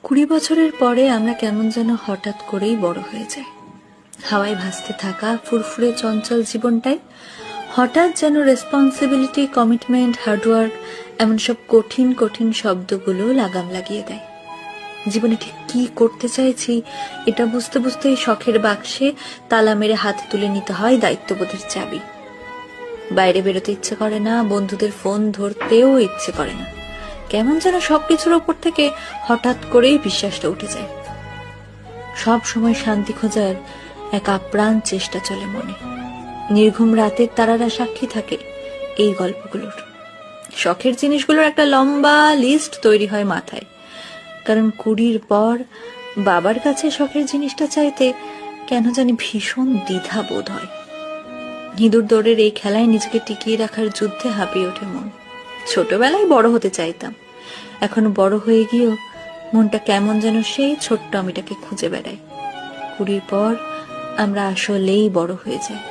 20 বছরের পরে আমরা কেমন যেন হঠাৎ করেই বড় হয়ে যাই। হাওয়ায় ভাসতে থাকা ফুরফুরে চঞ্চল জীবনটাই হঠাৎ যেন রেসপন্সিবিলিটি, কমিটমেন্ট, হার্ডওয়ার্ক এমন সব কঠিন কঠিন শব্দগুলো লাগাম লাগিয়ে দেয়। জীবনে ঠিক কি করতে চাইছি এটা বুঝতে বুঝতেই শখের বাক্সে তালা মেরে হাতে তুলে নিতে হয় দায়িত্ববোধের চাবি। বাইরে বেরোতে ইচ্ছে করে না, বন্ধুদের ফোন ধরতেও ইচ্ছে করে না। কেমন যেন সবকিছুর ওপর থেকে হঠাৎ করেই বিশ্বাসটা উঠে যায়। সব সময় শান্তি খোঁজার এক আপ্রাণ চেষ্টা চলে মনে। নির্ঘুম রাতের তারারা সাক্ষী থাকে এই গল্পগুলোর। শখের জিনিসগুলোর একটা লম্বা লিস্ট তৈরি হয় মাথায়, কারণ 20 পর বাবার কাছে শখের জিনিসটা চাইতে কেন জানি ভীষণ দ্বিধা বোধ হয়। ইঁদুর দৌড়ের এই খেলায় নিজেকে টিকিয়ে রাখার যুদ্ধে হাঁপিয়ে ওঠে মন। ছোটবেলায় বড় হতে চাইতাম, এখন বড় হয়ে গিয়েও মনটা কেমন যেন সেই ছোট্ট আমিটাকে খুঁজে বেড়ায়। 20 পর আমরা আসলেই বড় হয়ে যাই।